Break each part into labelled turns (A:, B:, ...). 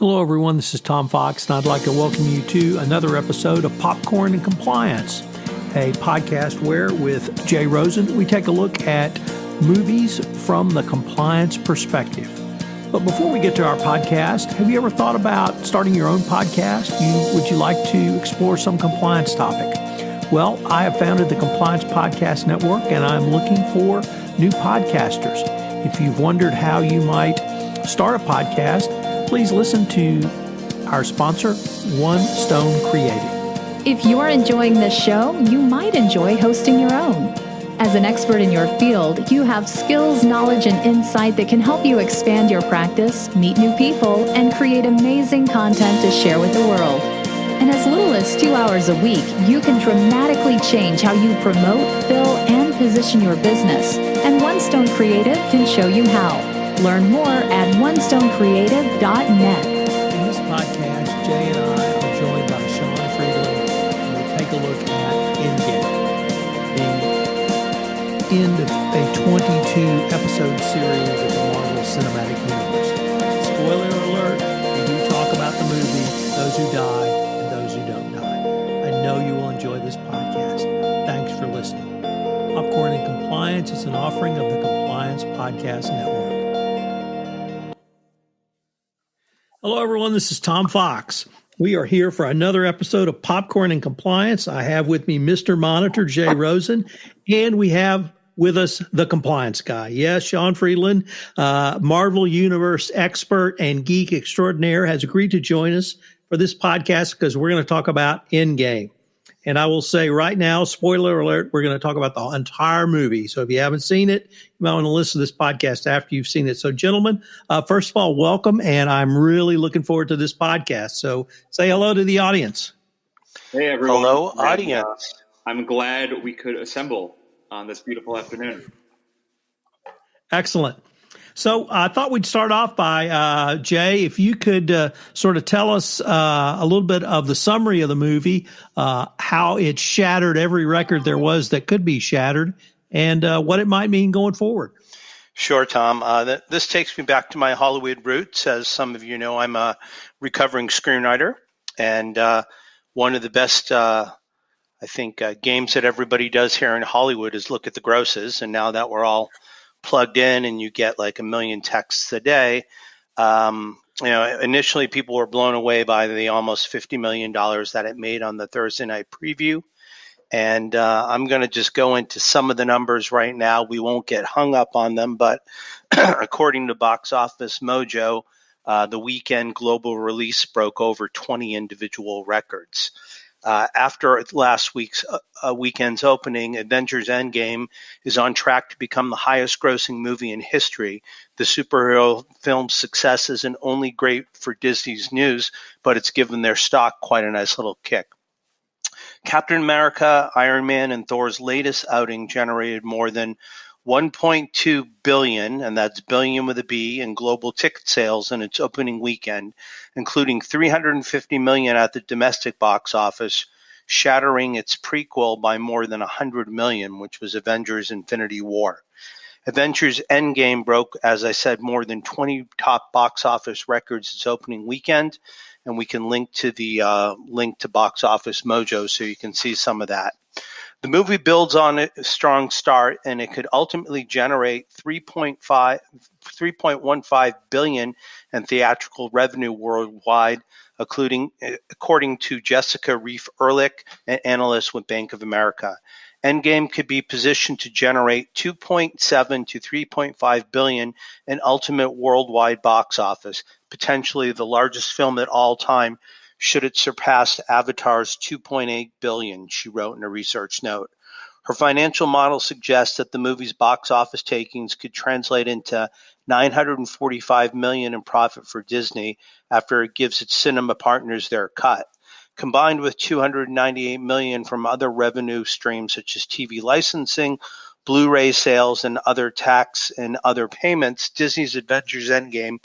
A: Hello, everyone. This is Tom Fox, and I'd like to welcome you to another episode of Popcorn and Compliance, a podcast where, with Jay Rosen, we take a look at movies from the compliance perspective. But before we get to our podcast, have you ever thought about starting your own podcast? Would you like to explore some compliance topic? Well, I have founded the Compliance Podcast Network, and I'm looking for new podcasters. If you've wondered how you might start a podcast, please listen to our sponsor, One Stone Creative.
B: If you are enjoying this show, you might enjoy hosting your own. As an expert in your field, you have skills, knowledge, and insight that can help you expand your practice, meet new people, and create amazing content to share with the world. In as little as 2 hours a week, you can dramatically change how you promote, fill, and position your business. And One Stone Creative can show you how. Learn more at onestonecreative.net.
A: In this podcast, Jay and I are joined by Sean Friedlin, and we'll take a look at Endgame, the end of a 22-episode series of the Marvel Cinematic Universe. Spoiler alert, we do talk about the movie, those who die and those who don't die. I know you will enjoy this podcast. Thanks for listening. Popcorn and Compliance is an offering of the Compliance Podcast Network. Hello, everyone. This is Tom Fox. We are here for another episode of Popcorn and Compliance. I have with me Mr. Monitor, Jay Rosen, and we have with us the compliance guy. Yes, Sean Friedlin, Marvel Universe expert and geek extraordinaire, has agreed to join us for this podcast because we're going to talk about Endgame. And I will say right now, spoiler alert, we're going to talk about the entire movie. So if you haven't seen it, you might want to listen to this podcast after you've seen it. So gentlemen, first of all, welcome. And I'm really looking forward to this podcast. So say hello to the audience.
C: Hey, everyone.
D: Hello, audience.
C: I'm glad we could assemble on this beautiful afternoon.
A: Excellent. So I thought we'd start off by, Jay, if you could sort of tell us a little bit of the summary of the movie, how it shattered every record there was that could be shattered, and what it might mean going forward.
D: Sure, Tom. This takes me back to my Hollywood roots. As some of you know, I'm a recovering screenwriter, and one of the best, games that everybody does here in Hollywood is look at the grosses, and now that we're all plugged in and you get like 1 million texts a day. Initially people were blown away by the almost $50 million that it made on the Thursday night preview. And I'm going to just go into some of the numbers right now. We won't get hung up on them, but according to Box Office Mojo, the weekend global release broke over 20 individual records. After last week's weekend's opening, Avengers Endgame is on track to become the highest grossing movie in history. The superhero film's success isn't only great for Disney's news, but it's given their stock quite a nice little kick. Captain America, Iron Man, and Thor's latest outing generated more than 1.2 billion, and that's billion with a B, in global ticket sales in its opening weekend, including 350 million at the domestic box office, shattering its prequel by more than 100 million, which was Avengers Infinity War. Avengers Endgame broke, as I said, more than 20 top box office records its opening weekend, and we can link to the link to Box Office Mojo so you can see some of that. The movie builds on a strong start, and it could ultimately generate 3.15 billion in theatrical revenue worldwide, according to Jessica Reif-Ehrlich, an analyst with Bank of America. Endgame could be positioned to generate 2.7 to 3.5 billion in ultimate worldwide box office, potentially the largest film at all time, should it surpass Avatar's 2.8 billion, she wrote in a research note. Her financial model suggests that the movie's box office takings could translate into 945 million in profit for Disney after it gives its cinema partners their cut. Combined with 298 million from other revenue streams such as TV licensing, Blu-ray sales, and other tax and other payments, Disney's Avengers Endgame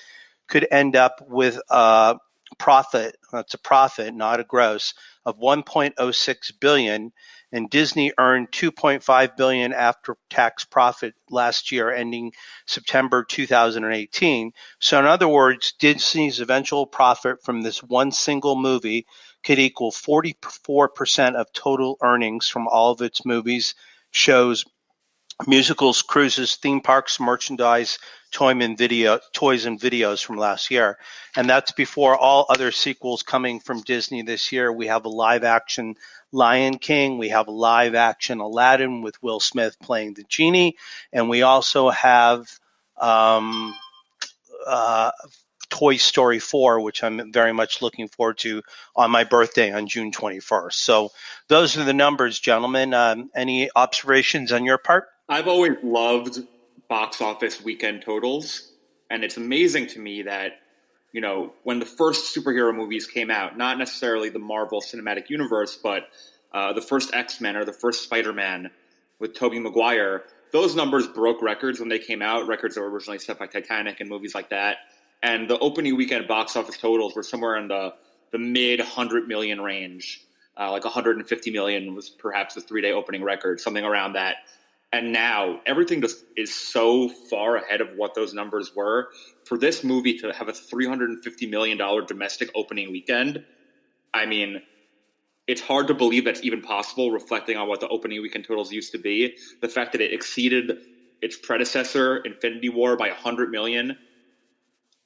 D: could end up with a profit, that's a profit, not a gross, of 1.06 billion, and Disney earned $2.5 billion after-tax profit last year, ending September 2018. So in other words, Disney's eventual profit from this one single movie could equal 44% of total earnings from all of its movies, shows, musicals, cruises, theme parks, merchandise, toys and videos from last year. And that's before all other sequels coming from Disney this year. We have a live action Lion King. We have a live action Aladdin with Will Smith playing the genie. And we also have Toy Story 4, which I'm very much looking forward to on my birthday on June 21st. So those are the numbers, gentlemen. Any observations on your part?
C: I've always loved box office weekend totals, and it's amazing to me that, when the first superhero movies came out, not necessarily the Marvel Cinematic Universe, but the first X-Men or the first Spider-Man with Tobey Maguire, those numbers broke records when they came out, records that were originally set by Titanic and movies like that. And the opening weekend box office totals were somewhere in the mid 100 million range. Like 150 million was perhaps the 3-day opening record, something around that. And now everything just is so far ahead of what those numbers were. For this movie to have a $350 million domestic opening weekend, I mean, it's hard to believe that's even possible, reflecting on what the opening weekend totals used to be. The fact that it exceeded its predecessor, Infinity War, by 100 million.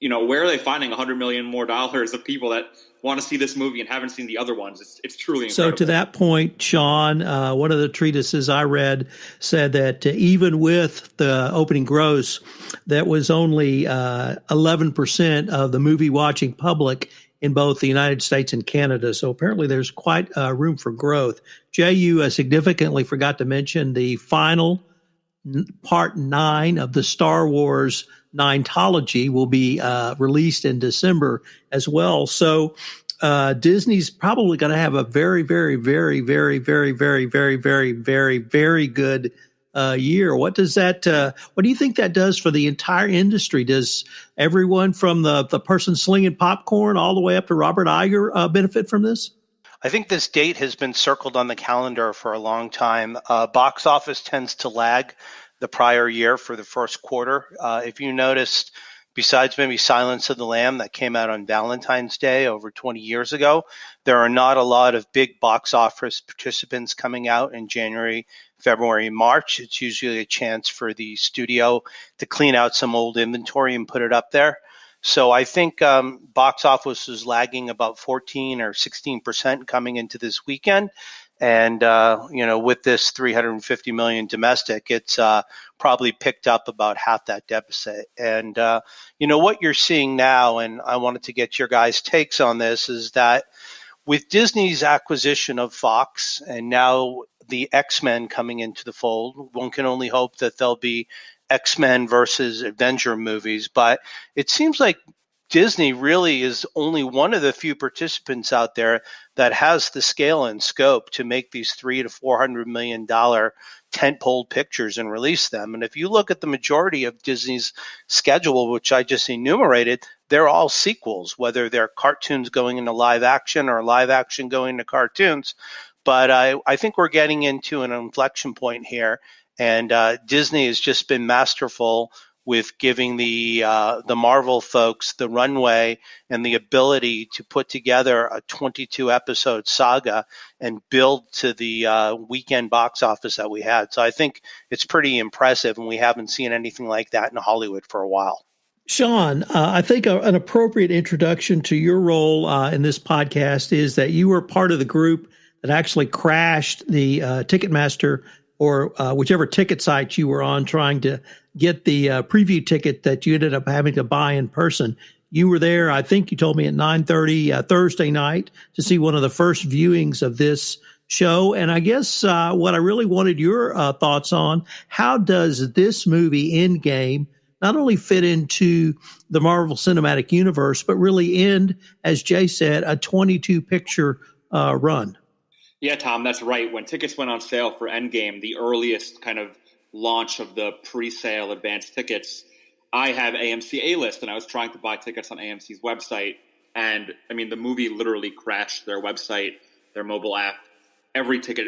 C: Where are they finding 100 million more dollars of people that want to see this movie and haven't seen the other ones? It's truly incredible.
A: So to that point, Sean, one of the treatises I read said that even with the opening gross, that was only 11% of the movie watching public in both the United States and Canada. So apparently there's quite room for growth. Jay, you significantly forgot to mention the final part 9 of the Star Wars Nine-tology will be released in December as well. So Disney's probably going to have a very, very, very, very, very, very, very, very, very, very good year. What does that? What do you think that does for the entire industry? Does everyone from the person slinging popcorn all the way up to Robert Iger benefit from this?
D: I think this date has been circled on the calendar for a long time. Box office tends to lag the prior year for the first quarter. If you noticed, besides maybe Silence of the Lamb that came out on Valentine's Day over 20 years ago, there are not a lot of big box office participants coming out in January, February, March. It's usually a chance for the studio to clean out some old inventory and put it up there. So I think box office is lagging about 14 or 16% coming into this weekend. And, with this 350 million domestic, it's probably picked up about half that deficit. And, what you're seeing now, and I wanted to get your guys' takes on this, is that with Disney's acquisition of Fox and now the X-Men coming into the fold, one can only hope that there'll be X-Men versus Avenger movies. But it seems like Disney really is only one of the few participants out there that has the scale and scope to make these $300 to $400 million tentpole pictures and release them. And if you look at the majority of Disney's schedule, which I just enumerated, they're all sequels, whether they're cartoons going into live action or live action going into cartoons. But I think we're getting into an inflection point here, and Disney has just been masterful with giving the Marvel folks the runway and the ability to put together a 22-episode saga and build to the weekend box office that we had. So I think it's pretty impressive, and we haven't seen anything like that in Hollywood for a while.
A: Sean, I think an appropriate introduction to your role in this podcast is that you were part of the group that actually crashed the Ticketmaster or whichever ticket site you were on trying to get the preview ticket that you ended up having to buy in person. You were there, I think you told me, at 9:30 Thursday night to see one of the first viewings of this show. And I guess what I really wanted your thoughts on, how does this movie, Endgame, not only fit into the Marvel Cinematic Universe, but really end, as Jay said, a 22-picture run?
C: Yeah, Tom, that's right. When tickets went on sale for Endgame, the earliest kind of launch of the pre-sale advanced tickets, I have AMC A-List, and I was trying to buy tickets on AMC's website. And, I mean, the movie literally crashed their website, their mobile app. Every ticket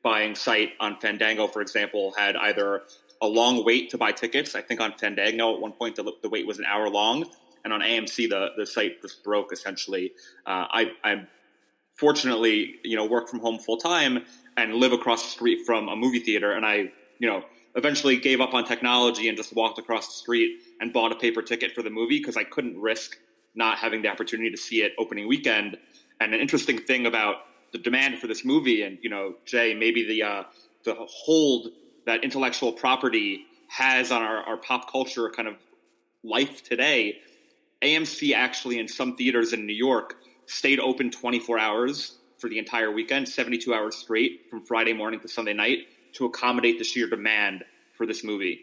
C: buying site on Fandango, for example, had either a long wait to buy tickets. I think on Fandango at one point the wait was an hour long, and on AMC the site just broke essentially. I'm fortunately, work from home full time and live across the street from a movie theater, and I, eventually gave up on technology and just walked across the street and bought a paper ticket for the movie because I couldn't risk not having the opportunity to see it opening weekend. And an interesting thing about the demand for this movie, and Jay, maybe the hold that intellectual property has on our pop culture kind of life today, AMC actually in some theaters in New York stayed open 24 hours for the entire weekend, 72 hours straight from Friday morning to Sunday night to accommodate the sheer demand for this movie.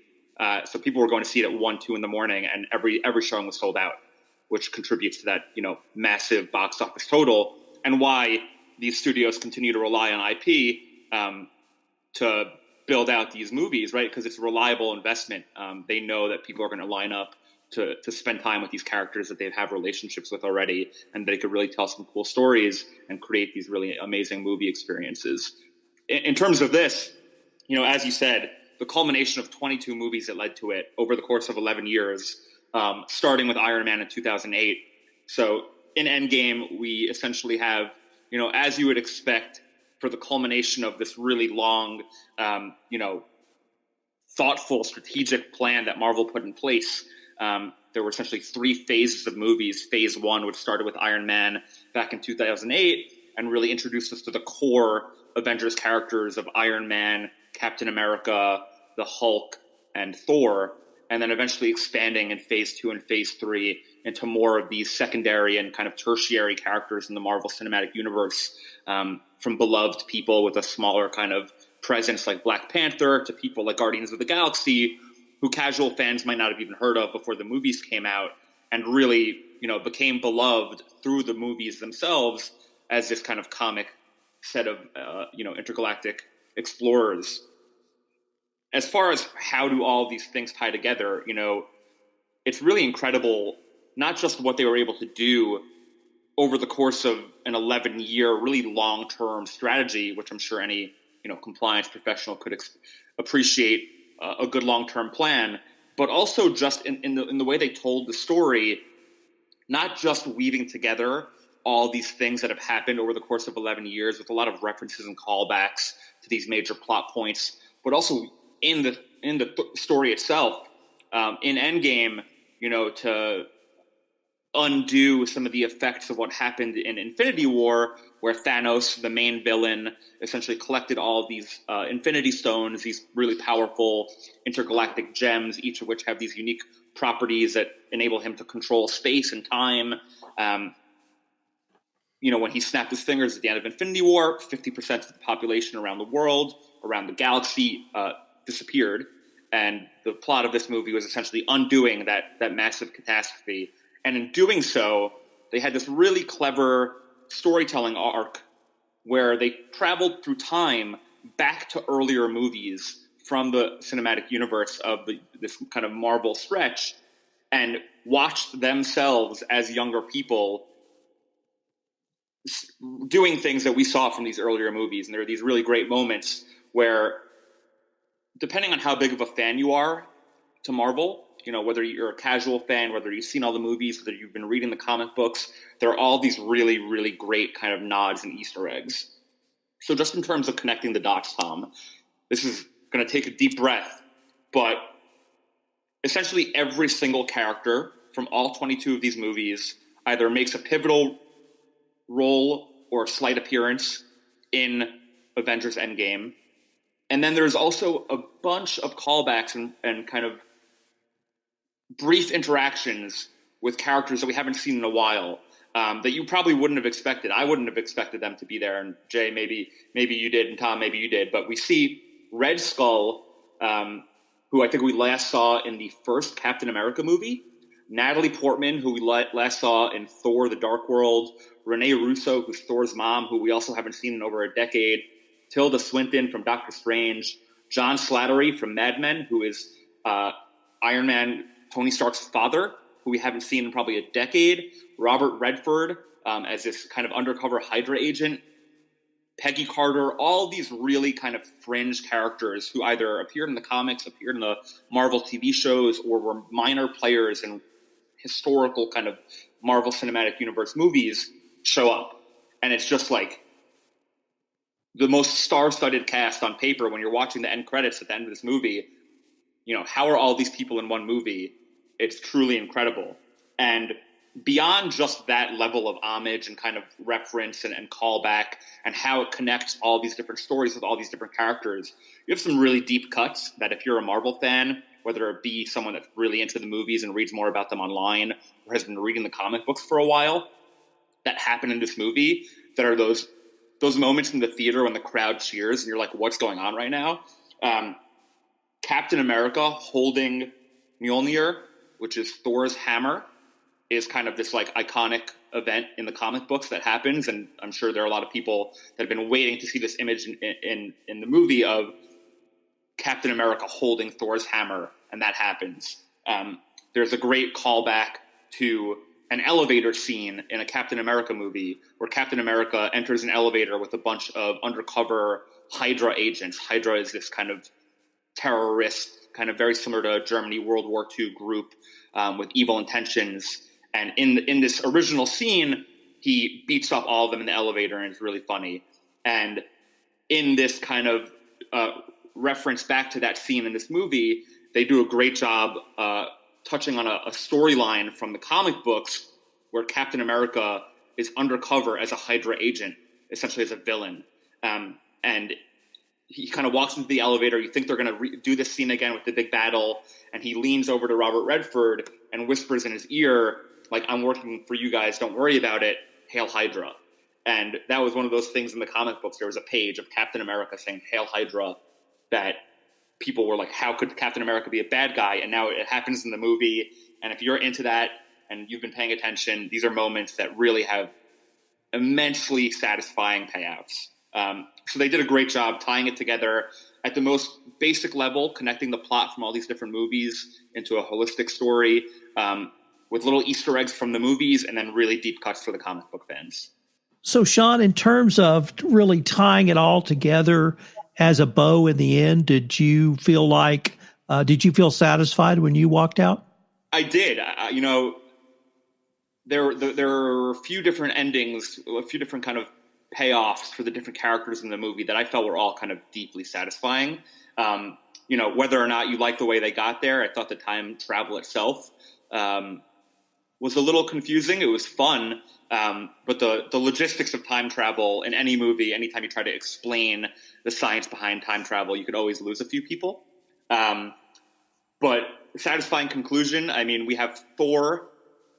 C: So people were going to see it at 1, 2 in the morning, and every showing was sold out, which contributes to that, massive box office total, and why these studios continue to rely on IP to build out these movies, right? Because it's a reliable investment. They know that people are going to line up to spend time with these characters that they have relationships with already, and they could really tell some cool stories and create these really amazing movie experiences. In terms of this, as you said, the culmination of 22 movies that led to it over the course of 11 years, starting with Iron Man in 2008. So in Endgame, we essentially have, as you would expect for the culmination of this really long, thoughtful, strategic plan that Marvel put in place. There were essentially 3 phases of movies. Phase 1, which started with Iron Man back in 2008 and really introduced us to the core Avengers characters of Iron Man, Captain America, the Hulk, and Thor, and then eventually expanding in Phase 2 and Phase 3 into more of these secondary and kind of tertiary characters in the Marvel Cinematic Universe, from beloved people with a smaller kind of presence like Black Panther to people like Guardians of the Galaxy, who casual fans might not have even heard of before the movies came out, and really, became beloved through the movies themselves as this kind of comic set of, intergalactic explorers. As far as how do all these things tie together, it's really incredible, not just what they were able to do over the course of an 11-year, really long-term strategy, which I'm sure any, compliance professional could appreciate a good long-term plan, but also just in the way they told the story, not just weaving together all these things that have happened over the course of 11 years with a lot of references and callbacks to these major plot points, but also in the story itself, in Endgame, to undo some of the effects of what happened in Infinity War, where Thanos, the main villain, essentially collected all of these Infinity Stones, these really powerful intergalactic gems, each of which have these unique properties that enable him to control space and time. When he snapped his fingers at the end of Infinity War, 50% of the population around the world, around the galaxy, disappeared. And the plot of this movie was essentially undoing that massive catastrophe. And in doing so, they had this really clever storytelling arc where they traveled through time back to earlier movies from the cinematic universe of this kind of Marvel stretch and watched themselves as younger people doing things that we saw from these earlier movies. And there are these really great moments where, depending on how big of a fan you are to Marvel, whether you're a casual fan, whether you've seen all the movies, whether you've been reading the comic books, there are all these really, really great kind of nods and Easter eggs. So just in terms of connecting the dots, Tom, this is going to take a deep breath, but essentially every single character from all 22 of these movies either makes a pivotal role or a slight appearance in Avengers Endgame. And then there's also a bunch of callbacks and kind of brief interactions with characters that we haven't seen in a while, that you probably wouldn't have expected. I wouldn't have expected them to be there. And Jay, maybe you did, and Tom, maybe you did. But we see Red Skull, who I think we last saw in the first Captain America movie, Natalie Portman, who we last saw in Thor: The Dark World, Renee Russo, who's Thor's mom, who we also haven't seen in over a decade, Tilda Swinton from Doctor Strange, John Slattery from Mad Men, who is Iron Man, Tony Stark's father, who we haven't seen in probably a decade, Robert Redford as this kind of undercover Hydra agent, Peggy Carter, all these really kind of fringe characters who either appeared in the comics, appeared in the Marvel TV shows, or were minor players in historical kind of Marvel Cinematic Universe movies show up. And it's just like the most star-studded cast on paper. When you're watching the end credits at the end of this movie, you know, how are all these people in one movie? It's truly incredible. And beyond just that level of homage and kind of reference and callback and how it connects all these different stories with all these different characters, you have some really deep cuts that if you're a Marvel fan, whether it be someone that's really into the movies and reads more about them online or has been reading the comic books for a while, that happen in this movie, that are those moments in the theater when the crowd cheers and you're like, what's going on right now? Captain America holding Mjolnir, which is Thor's hammer, is kind of this like iconic event in the comic books that happens. And I'm sure there are a lot of people that have been waiting to see this image in the movie of Captain America holding Thor's hammer. And that happens. There's a great callback to an elevator scene in a Captain America movie where Captain America enters an elevator with a bunch of undercover Hydra agents. Hydra is this kind of terrorist, kind of very similar to Germany World War II group with evil intentions. And in this original scene, he beats up all of them in the elevator, and it's really funny. And in this kind of reference back to that scene in this movie, they do a great job touching on a storyline from the comic books where Captain America is undercover as a Hydra agent, essentially as a villain. And he kind of walks into the elevator. You think they're going to do this scene again with the big battle. And he leans over to Robert Redford and whispers in his ear, like, I'm working for you guys. Don't worry about it. Hail Hydra. And that was one of those things in the comic books. There was a page of Captain America saying Hail Hydra that people were like, how could Captain America be a bad guy? And now it happens in the movie. And if you're into that and you've been paying attention, these are moments that really have immensely satisfying payouts. So they did a great job tying it together at the most basic level, connecting the plot from all these different movies into a holistic story with little Easter eggs from the movies and then really deep cuts for the comic book fans.
A: So, Sean, in terms of really tying it all together as a bow in the end, did you feel satisfied when you walked out?
C: I did. There are a few different endings, a few different kind of payoffs for the different characters in the movie that I felt were all kind of deeply satisfying. Whether or not you like the way they got there, I thought the time travel itself was a little confusing. It was fun, but the logistics of time travel in any movie, anytime you try to explain the science behind time travel, you could always lose a few people. But satisfying conclusion, I mean, we have Thor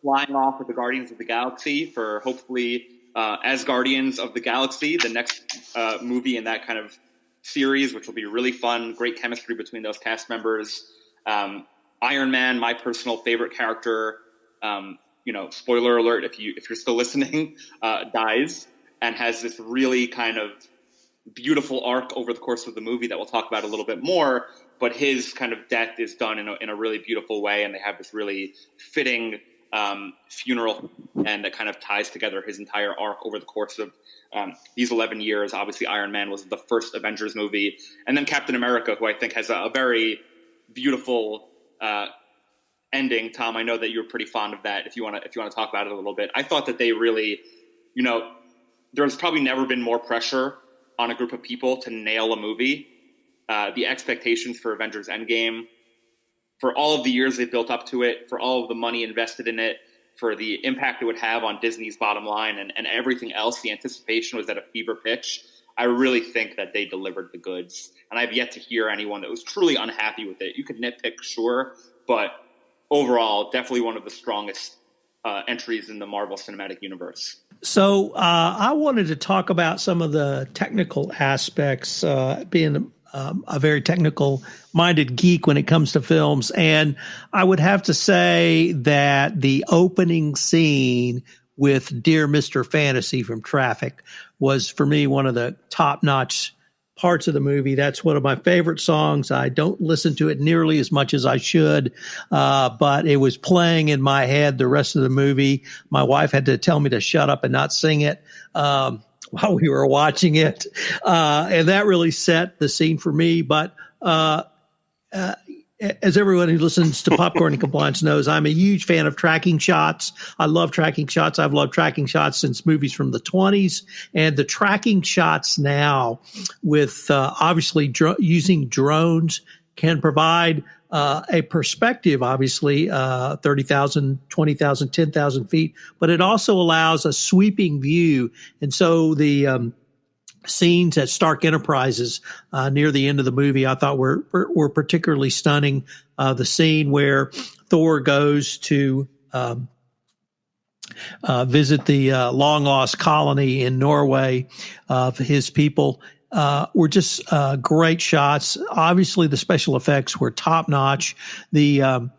C: flying off with the Guardians of the Galaxy for hopefully as Guardians of the Galaxy, the next movie in that kind of series, which will be really fun. Great chemistry between those cast members. Iron Man, my personal favorite character, spoiler alert if you're still listening, dies and has this really kind of beautiful arc over the course of the movie that we'll talk about a little bit more. But his kind of death is done in a really beautiful way, and they have this really fitting funeral, and that kind of ties together his entire arc over the course of these 11 years. Obviously, Iron Man was the first Avengers movie, and then Captain America, who I think has a very beautiful ending. Tom, I know that you're pretty fond of that. If you want to talk about it a little bit, I thought that they really, there's probably never been more pressure on a group of people to nail a movie. The expectations for Avengers Endgame, for all of the years they built up to it, for all of the money invested in it, for the impact it would have on Disney's bottom line and everything else, the anticipation was at a fever pitch. I really think that they delivered the goods. And I've yet to hear anyone that was truly unhappy with it. You could nitpick, sure, but overall, definitely one of the strongest entries in the Marvel Cinematic Universe.
A: So I wanted to talk about some of the technical aspects, being a very technical-minded geek when it comes to films. And I would have to say that the opening scene with Dear Mr. Fantasy from Traffic was, for me, one of the top-notch parts of the movie. That's one of my favorite songs. I don't listen to it nearly as much as I should, but it was playing in my head the rest of the movie. My wife had to tell me to shut up and not sing it. while we were watching it. And that really set the scene for me. But as everyone who listens to Popcorn and Compliance knows, I'm a huge fan of tracking shots. I love tracking shots. I've loved tracking shots since movies from the 20s. And the tracking shots now with obviously using drones can provide a perspective, obviously, 30,000, 20,000, 10,000 feet, but it also allows a sweeping view. And so the scenes at Stark Enterprises near the end of the movie, I thought were particularly stunning. The scene where Thor goes to visit the long lost colony in Norway of his people were just great shots. Obviously, the special effects were top notch. The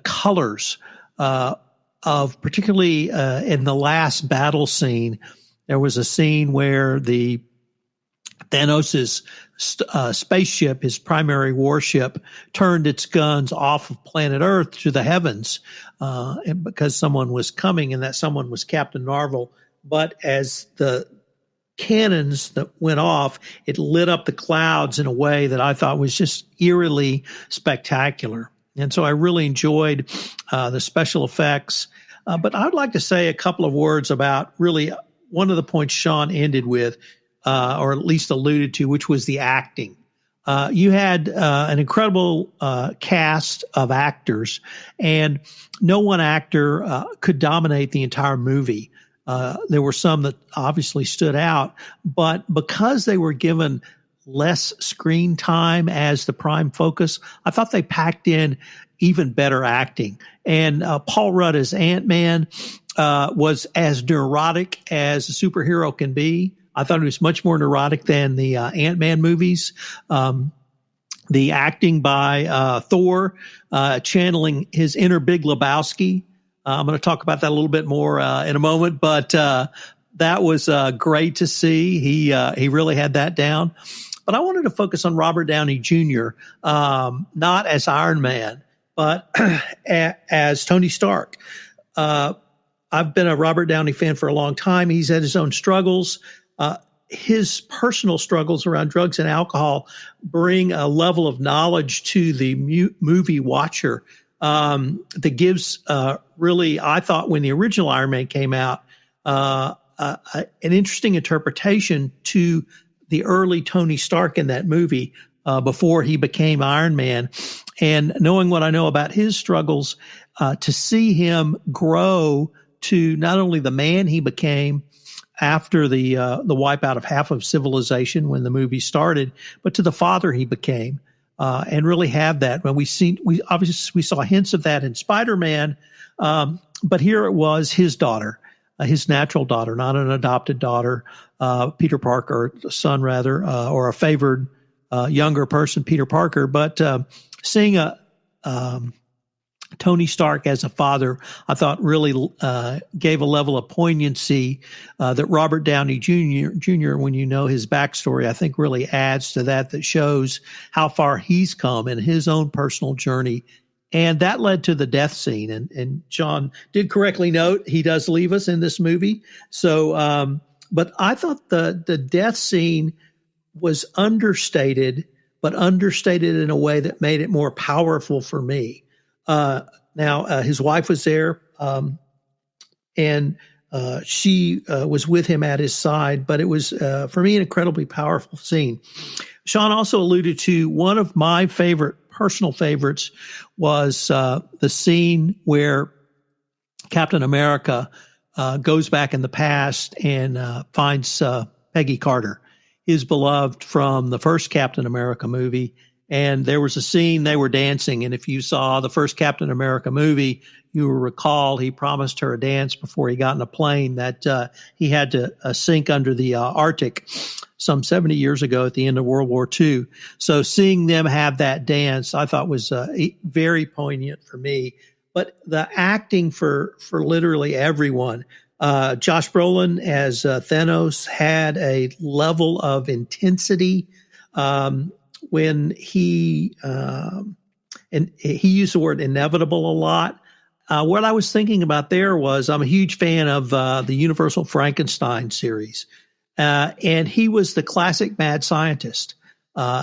A: colors of particularly in the last battle scene, there was a scene where the Thanos' spaceship, his primary warship, turned its guns off of planet Earth to the heavens and because someone was coming, and that someone was Captain Marvel. But as the cannons that went off, it lit up the clouds in a way that I thought was just eerily spectacular. And so I really enjoyed the special effects. But I'd like to say a couple of words about really one of the points Sean ended with, or at least alluded to, which was the acting. You had an incredible cast of actors, and no one actor could dominate the entire movie. There were some that obviously stood out, but because they were given less screen time as the prime focus, I thought they packed in even better acting. And Paul Rudd as Ant-Man was as neurotic as a superhero can be. I thought it was much more neurotic than the Ant-Man movies. The acting by Thor, channeling his inner Big Lebowski. I'm going to talk about that a little bit more in a moment, but that was great to see. He really had that down. But I wanted to focus on Robert Downey Jr., not as Iron Man, but as Tony Stark. I've been a Robert Downey fan for a long time. He's had his own struggles. His personal struggles around drugs and alcohol bring a level of knowledge to the movie watcher that gives really, I thought when the original Iron Man came out, an interesting interpretation to the early Tony Stark in that movie before he became Iron Man. And knowing what I know about his struggles, to see him grow to not only the man he became after the wipeout of half of civilization when the movie started, but to the father he became, and really have that. When we saw hints of that in Spider-Man, but here it was his daughter, his natural daughter, not an adopted daughter, Peter Parker, son rather, or a favored younger person, Peter Parker. But seeing Tony Stark as a father, I thought really gave a level of poignancy that Robert Downey Jr., when you know his backstory, I think really adds to that shows how far he's come in his own personal journey. And that led to the death scene. And John did correctly note he does leave us in this movie. So, but I thought the death scene was understated, but understated in a way that made it more powerful for me. Now, his wife was there, and she was with him at his side, but it was, for me, an incredibly powerful scene. Sean also alluded to one of my personal favorites was the scene where Captain America goes back in the past and finds Peggy Carter, his beloved from the first Captain America movie. And there was a scene, they were dancing. And if you saw the first Captain America movie, you will recall he promised her a dance before he got in a plane that he had to sink under the Arctic some 70 years ago at the end of World War II. So seeing them have that dance, I thought was very poignant for me. But the acting for literally everyone, Josh Brolin as Thanos had a level of intensity when he used the word inevitable a lot. What I was thinking about there was I'm a huge fan of the Universal Frankenstein series. And he was the classic mad scientist.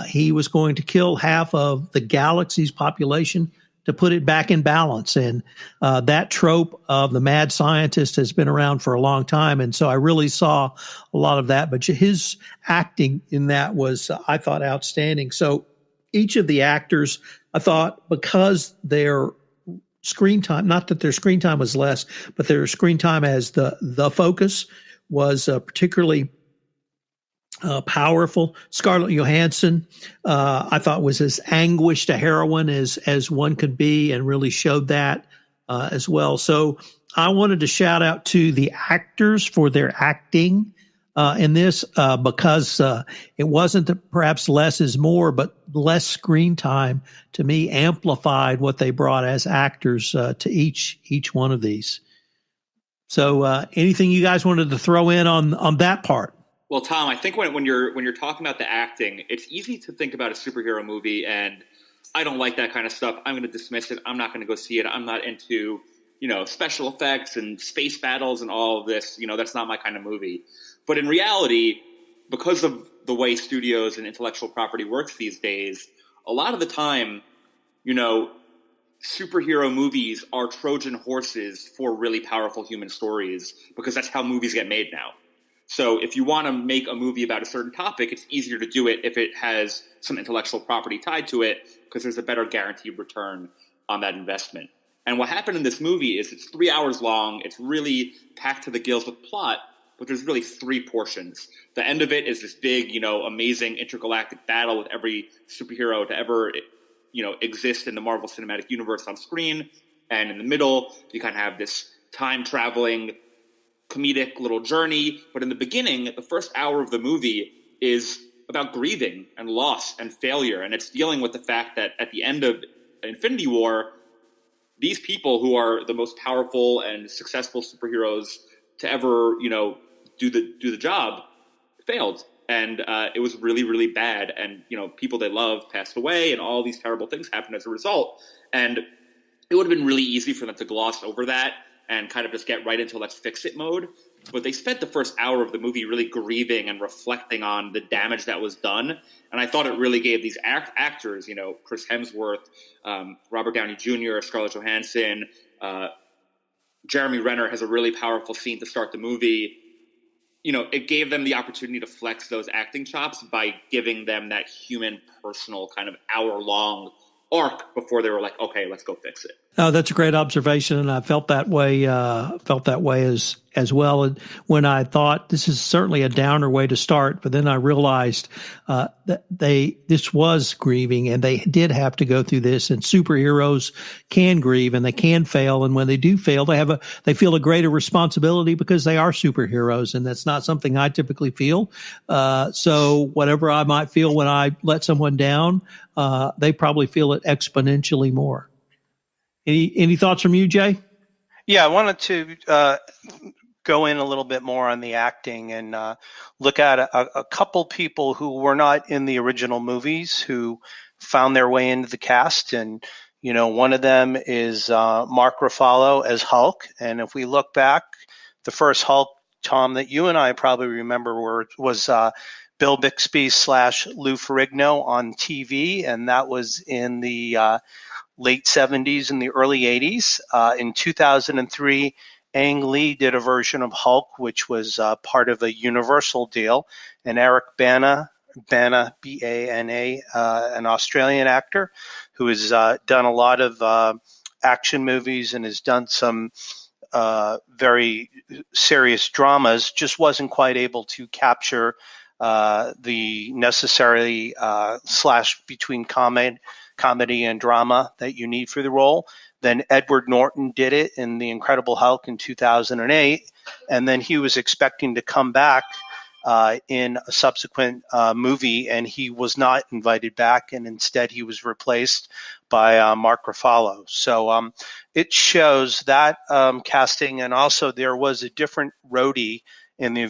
A: He was going to kill half of the galaxy's population to put it back in balance. And that trope of the mad scientist has been around for a long time. And so I really saw a lot of that. But his acting in that was, I thought, outstanding. So each of the actors, I thought, because their screen time, not that their screen time was less, but their screen time as the focus was particularly powerful. Scarlett Johansson, I thought, was as anguished a heroine as one could be, and really showed that as well. So I wanted to shout out to the actors for their acting in this because it wasn't that perhaps less is more, but less screen time to me amplified what they brought as actors to each one of these. So anything you guys wanted to throw in on that part?
C: Well, Tom, I think when you're talking about the acting, it's easy to think about a superhero movie and I don't like that kind of stuff. I'm going to dismiss it. I'm not going to go see it. I'm not into, special effects and space battles and all of this. That's not my kind of movie. But in reality, because of the way studios and intellectual property works these days, a lot of the time, superhero movies are Trojan horses for really powerful human stories, because that's how movies get made now. So if you want to make a movie about a certain topic, it's easier to do it if it has some intellectual property tied to it, because there's a better guaranteed return on that investment. And what happened in this movie is it's 3 hours long. It's really packed to the gills with plot, but there's really three portions. The end of it is this big, amazing intergalactic battle with every superhero to ever, exist in the Marvel Cinematic Universe on screen. And in the middle, you kind of have this time-traveling comedic little journey. But in the beginning, the first hour of the movie is about grieving and loss and failure. And it's dealing with the fact that at the end of Infinity War, these people who are the most powerful and successful superheroes to ever, do the job failed. And it was really, really bad. And, people they love passed away and all these terrible things happened as a result. And it would have been really easy for them to gloss over that and kind of just get right into let's fix it mode. But they spent the first hour of the movie really grieving and reflecting on the damage that was done. And I thought it really gave these actors, Chris Hemsworth, Robert Downey Jr., Scarlett Johansson, Jeremy Renner has a really powerful scene to start the movie. It gave them the opportunity to flex those acting chops by giving them that human, personal kind of hour-long arc before they were like, okay, let's go fix it.
A: Oh, that's a great observation, and I felt that way. As well. And when I thought this is certainly a downer way to start, but then I realized that this was grieving, and they did have to go through this. And superheroes can grieve, and they can fail, and when they do fail, they feel a greater responsibility because they are superheroes, and that's not something I typically feel. So whatever I might feel when I let someone down, they probably feel it exponentially more. Any thoughts from you, Jay?
D: Yeah, I wanted to go in a little bit more on the acting and look at a couple people who were not in the original movies who found their way into the cast. And, one of them is Mark Ruffalo as Hulk. And if we look back, the first Hulk, Tom, that you and I probably remember was Bill Bixby / Lou Ferrigno on TV. And that was in the late 70s and the early 80s. In 2003, Ang Lee did a version of Hulk, which was part of a Universal deal. And Eric Bana, B-A-N-A, an Australian actor who has done a lot of action movies and has done some very serious dramas, just wasn't quite able to capture the necessary slash between comedy and drama that you need for the role. Then Edward Norton did it in The Incredible Hulk in 2008, and then he was expecting to come back in a subsequent movie, and he was not invited back, and instead he was replaced by Mark Ruffalo. So it shows that casting, and also there was a different roadie in the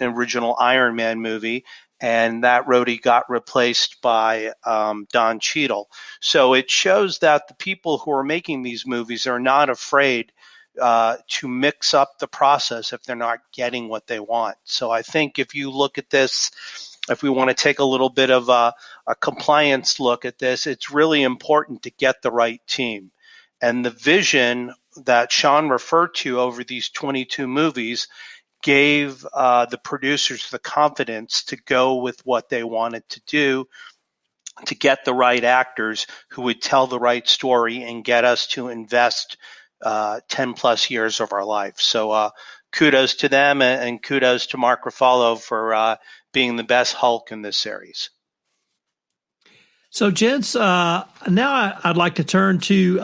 D: original Iron Man movie, and that roadie got replaced by Don Cheadle. So it shows that the people who are making these movies are not afraid to mix up the process if they're not getting what they want. So I think if you look at this, if we want to take a little bit of a compliance look at this, it's really important to get the right team. And the vision that Sean referred to over these 22 movies gave the producers the confidence to go with what they wanted to do, to get the right actors who would tell the right story and get us to invest 10 plus years of our life. So kudos to them, and kudos to Mark Ruffalo for being the best Hulk in this series.
A: So, gents, now I'd like to turn to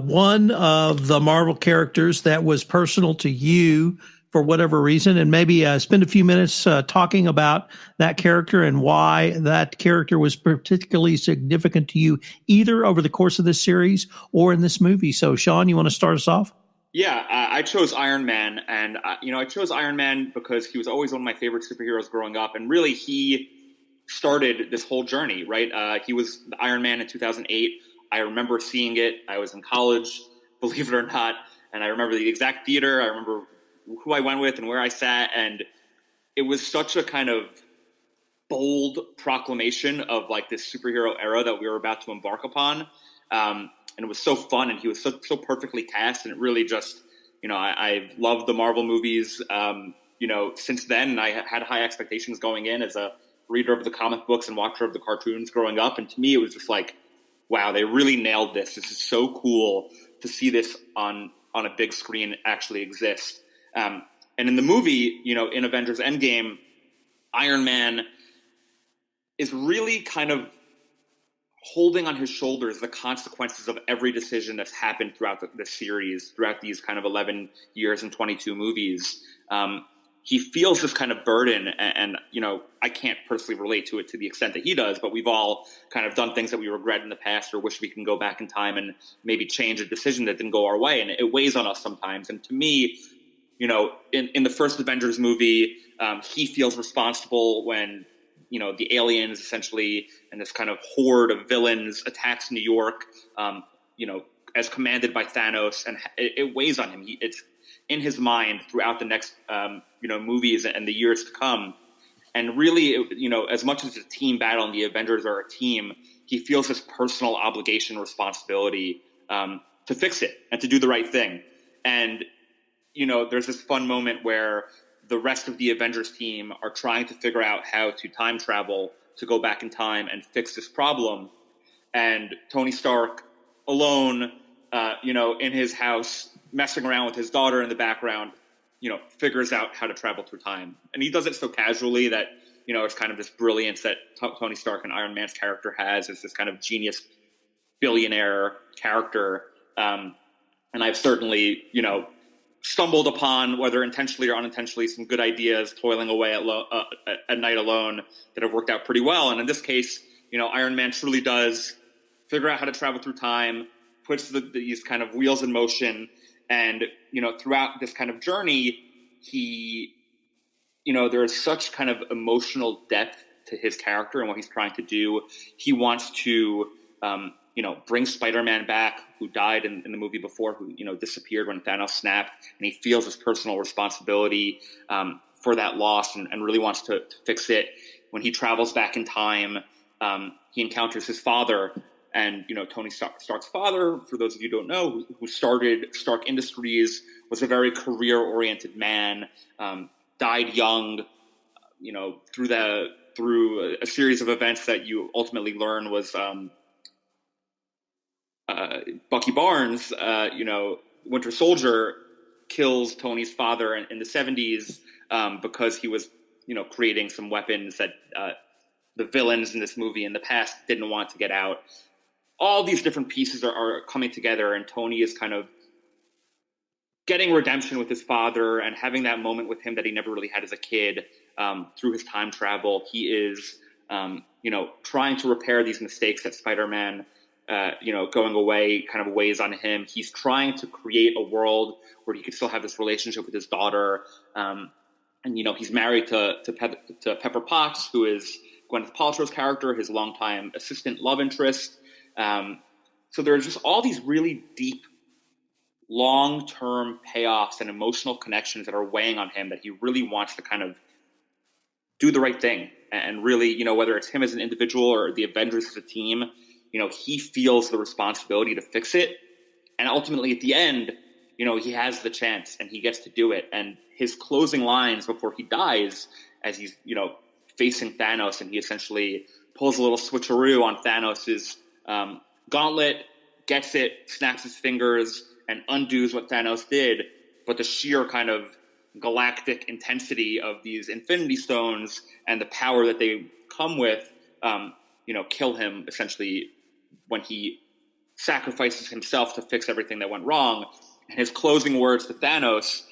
A: one of the Marvel characters that was personal to you for whatever reason, and maybe spend a few minutes talking about that character and why that character was particularly significant to you, either over the course of this series or in this movie. So, Sean, you want to start us off?
C: Yeah, I chose Iron Man, and I chose Iron Man because he was always one of my favorite superheroes growing up, and really he started this whole journey, right? He was the Iron Man in 2008. I remember seeing it. I was in college, believe it or not, and I remember the exact theater. I remember who I went with and where I sat, and it was such a kind of bold proclamation of like this superhero era that we were about to embark upon. And it was so fun, and he was so perfectly cast, and it really just, I loved the Marvel movies, since then, and I had high expectations going in as a reader of the comic books and watcher of the cartoons growing up. And to me, it was just like, wow, they really nailed this. This is so cool to see this on a big screen actually exist. And in the movie, in Avengers Endgame, Iron Man is really kind of holding on his shoulders the consequences of every decision that's happened throughout the series, throughout these kind of 11 years and 22 movies. He feels this kind of burden, and I can't personally relate to it to the extent that he does, but we've all kind of done things that we regret in the past or wish we can go back in time and maybe change a decision that didn't go our way, and it weighs on us sometimes. And to me, in the first Avengers movie, he feels responsible when the aliens essentially and this kind of horde of villains attacks New York, as commanded by Thanos, and it weighs on him. It's in his mind throughout the next, movies and the years to come. And really, as much as it's a team battle and the Avengers are a team, he feels this personal obligation, responsibility to fix it and to do the right thing. And, there's this fun moment where the rest of the Avengers team are trying to figure out how to time travel to go back in time and fix this problem. And Tony Stark alone, in his house, messing around with his daughter in the background, figures out how to travel through time. And he does it so casually that, it's kind of this brilliance that Tony Stark and Iron Man's character has, is this kind of genius billionaire character. And I've certainly, stumbled upon, whether intentionally or unintentionally, some good ideas toiling away at night alone that have worked out pretty well. And in this case, Iron Man truly does figure out how to travel through time, puts these kind of wheels in motion. And, throughout this kind of journey, he, there is such kind of emotional depth to his character and what he's trying to do. He wants to, bring Spider-Man back, who died in the movie before, who, disappeared when Thanos snapped. And he feels his personal responsibility for that loss and really wants to fix it. When he travels back in time, he encounters his father. And, Tony Stark's father, for those of you who don't know, who started Stark Industries, was a very career-oriented man, died young, through a series of events that you ultimately learn was Bucky Barnes, Winter Soldier, kills Tony's father in the 70s because he was, creating some weapons that the villains in this movie in the past didn't want to get out. All these different pieces are coming together, and Tony is kind of getting redemption with his father and having that moment with him that he never really had as a kid through his time travel. He is, trying to repair these mistakes that Spider-Man, going away kind of weighs on him. He's trying to create a world where he could still have this relationship with his daughter. And, he's married to Pepper Potts, who is Gwyneth Paltrow's character, his longtime assistant love interest. So there's just all these really deep long-term payoffs and emotional connections that are weighing on him, that he really wants to kind of do the right thing. And really, you know, whether it's him as an individual or the Avengers as a team, you know, he feels the responsibility to fix it. And ultimately at the end, you know, he has the chance and he gets to do it. And his closing lines before he dies, as he's, you know, facing Thanos, and he essentially pulls a little switcheroo on Thanos's gauntlet, gets it, snaps his fingers, and undoes what Thanos did. But the sheer kind of galactic intensity of these Infinity Stones and the power that they come with, you know, kill him essentially when he sacrifices himself to fix everything that went wrong. And his closing words to Thanos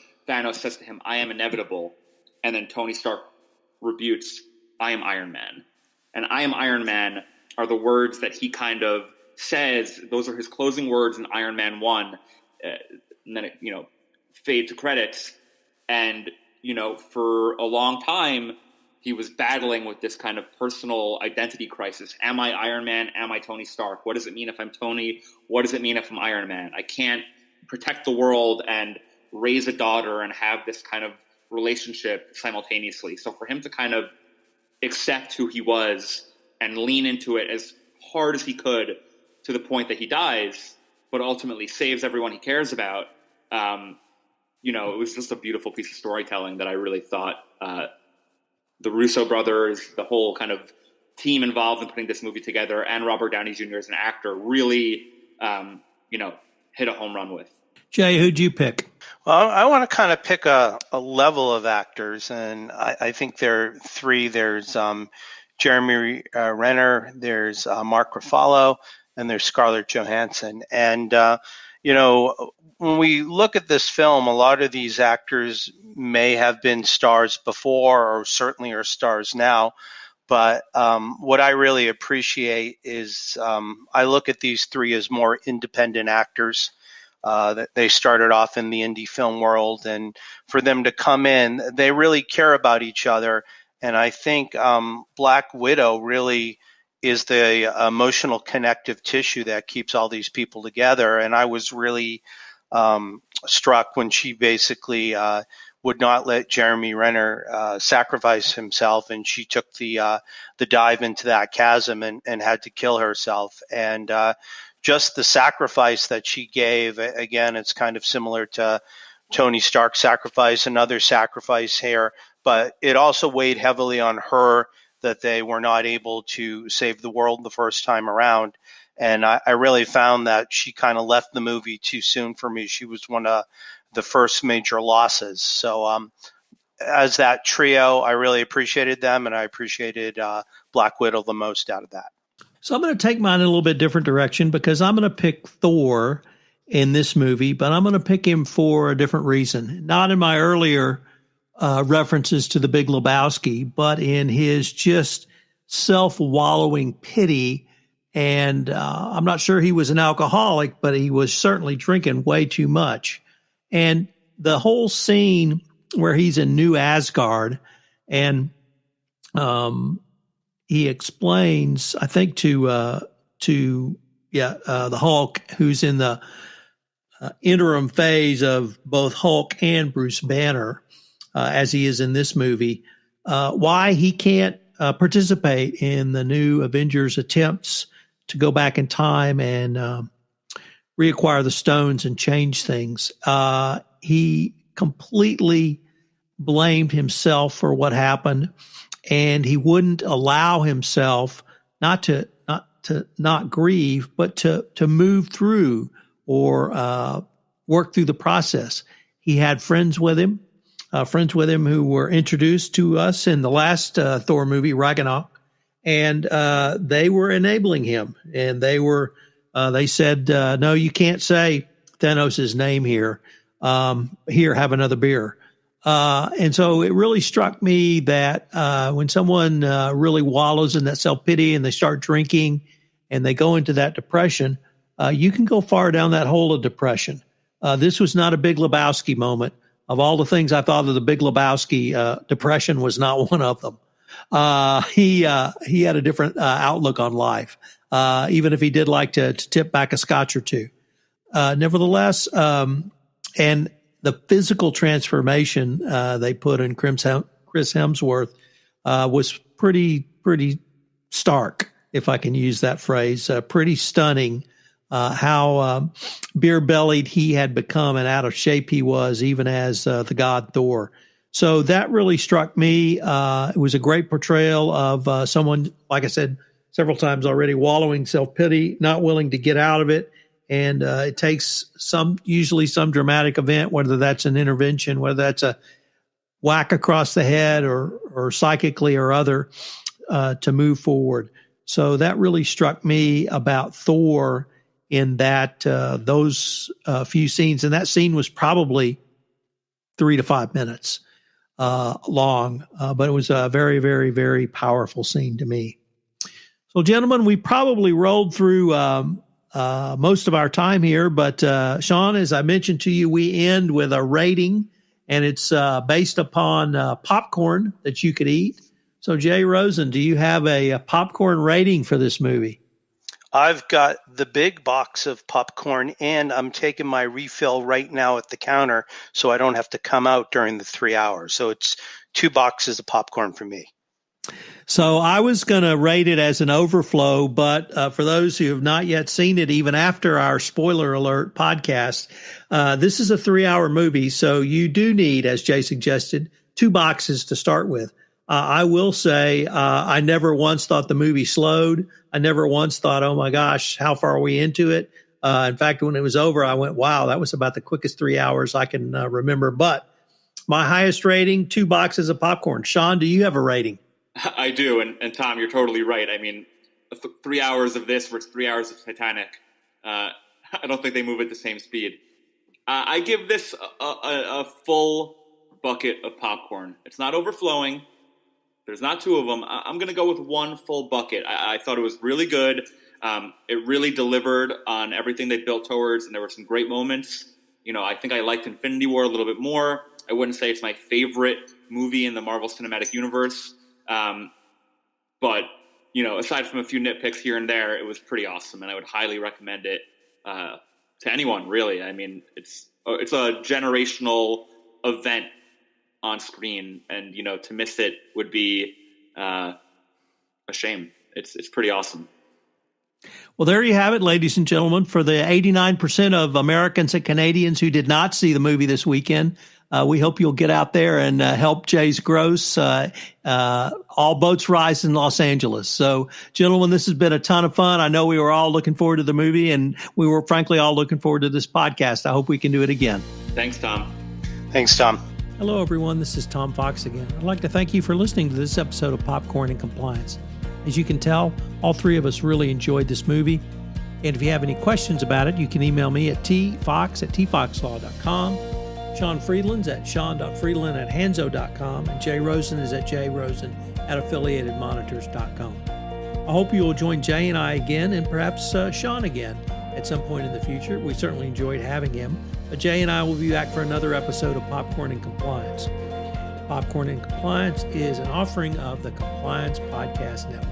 C: says to him, "I am inevitable." And then Tony Stark rebukes, "I am Iron Man." And "I am Iron Man" are the words that he kind of says. Those are his closing words in Iron Man 1. And then it, you know, fade to credits. And, you know, for a long time, he was battling with this kind of personal identity crisis. Am I Iron Man? Am I Tony Stark? What does it mean if I'm Tony? What does it mean if I'm Iron Man? I can't protect the world and raise a daughter and have this kind of relationship simultaneously. So for him to kind of accept who he was and lean into it as hard as he could to the point that he dies, but ultimately saves everyone he cares about, you know, it was just a beautiful piece of storytelling that I really thought the Russo brothers, the whole kind of team involved in putting this movie together, and Robert Downey Jr. as an actor really, you know, hit a home run with.
A: Jay, who'd you pick?
D: Well, I want to kind of pick a level of actors, and I think there are three. There's Jeremy Renner, there's Mark Ruffalo, and there's Scarlett Johansson. And, you know, when we look at this film, a lot of these actors may have been stars before or certainly are stars now. But what I really appreciate is I look at these three as more independent actors. That they started off in the indie film world, and for them to come in, they really care about each other. And I think Black Widow really is the emotional connective tissue that keeps all these people together. And I was really struck when she basically would not let Jeremy Renner sacrifice himself, and she took the dive into that chasm and had to kill herself. And just the sacrifice that she gave, again, it's kind of similar to Tony Stark's sacrifice, another sacrifice here, but it also weighed heavily on her that they were not able to save the world the first time around. And I really found that she kind of left the movie too soon for me. She was one of the first major losses. So as that trio, I really appreciated them, and I appreciated Black Widow the most out of that.
A: So I'm going to take mine in a little bit different direction, because I'm going to pick Thor in this movie, but I'm going to pick him for a different reason. Not in my earlier references to The Big Lebowski, but in his just self-wallowing pity. And I'm not sure he was an alcoholic, but he was certainly drinking way too much. And the whole scene where he's in New Asgard and he explains, I think, to the Hulk, who's in the interim phase of both Hulk and Bruce Banner, as he is in this movie, why he can't participate in the new Avengers attempts to go back in time and reacquire the stones and change things. He completely blamed himself for what happened, and he wouldn't allow himself not grieve, but to move through or work through the process. He had friends with him who were introduced to us in the last Thor movie, Ragnarok, and they were enabling him. And they said, "No, you can't say Thanos' name here. Here, have another beer." And so it really struck me that when someone really wallows in that self-pity and they start drinking and they go into that depression, you can go far down that hole of depression. This was not a Big Lebowski moment. Of all the things I thought of the Big Lebowski, depression was not one of them. He had a different outlook on life, even if he did like to tip back a scotch or two. nevertheless, and the physical transformation they put in Chris Hemsworth was pretty stark, if I can use that phrase, pretty stunning. How beer-bellied he had become and out of shape he was, even as the god Thor. So that really struck me. It was a great portrayal of someone, like I said several times already, wallowing self-pity, not willing to get out of it. And it takes usually some dramatic event, whether that's an intervention, whether that's a whack across the head or psychically or other, to move forward. So that really struck me about Thor in that those few scenes. And that scene was probably 3 to 5 minutes long, but it was a very, very, very powerful scene to me. So, gentlemen, we probably rolled through most of our time here, but Sean, as I mentioned to you, we end with a rating, and it's based upon popcorn that you could eat. So, Jay Rosen, do you have a popcorn rating for this movie?
D: I've got the big box of popcorn, and I'm taking my refill right now at the counter so I don't have to come out during the 3 hours. So it's 2 boxes of popcorn for me.
A: So I was going to rate it as an overflow, but for those who have not yet seen it, even after our spoiler alert podcast, this is a 3-hour movie. So you do need, as Jay suggested, 2 boxes to start with. I will say I never once thought the movie slowed. I never once thought, oh my gosh, how far are we into it? In fact, when it was over, I went, wow, that was about the quickest 3 hours I can remember. But my highest rating, 2 boxes of popcorn. Sean, do you have a rating?
C: I do. And Tom, you're totally right. I mean, 3 hours of this versus 3 hours of Titanic, I don't think they move at the same speed. I give this a full bucket of popcorn. It's not overflowing. There's not 2 of them. I'm going to go with 1 full bucket. I thought it was really good. It really delivered on everything they built towards, and there were some great moments. You know, I think I liked Infinity War a little bit more. I wouldn't say it's my favorite movie in the Marvel Cinematic Universe. But, you know, aside from a few nitpicks here and there, it was pretty awesome, and I would highly recommend it to anyone, really. I mean, it's a generational event on screen, and, you know, to miss it would be a shame. It's pretty awesome.
A: Well, there you have it, ladies and gentlemen. For the 89% of Americans and Canadians who did not see the movie this weekend, we hope you'll get out there and help Jay's gross. All boats rise in Los Angeles. So, gentlemen, this has been a ton of fun. I know we were all looking forward to the movie, and we were frankly all looking forward to this podcast. I hope we can do it again.
C: Thanks, Tom.
D: Thanks, Tom.
A: Hello, everyone. This is Tom Fox again. I'd like to thank you for listening to this episode of Popcorn and Compliance. As you can tell, all 3 of us really enjoyed this movie. And if you have any questions about it, you can email me at tfox@tfoxlaw.com. Sean Friedlin's at sean.friedlin@hanzo.com. And Jay Rosen is at jrosen@affiliatedmonitors.com. I hope you will join Jay and I again, and perhaps Sean again at some point in the future. We certainly enjoyed having him. But Jay and I will be back for another episode of Popcorn and Compliance. Popcorn and Compliance is an offering of the Compliance Podcast Network.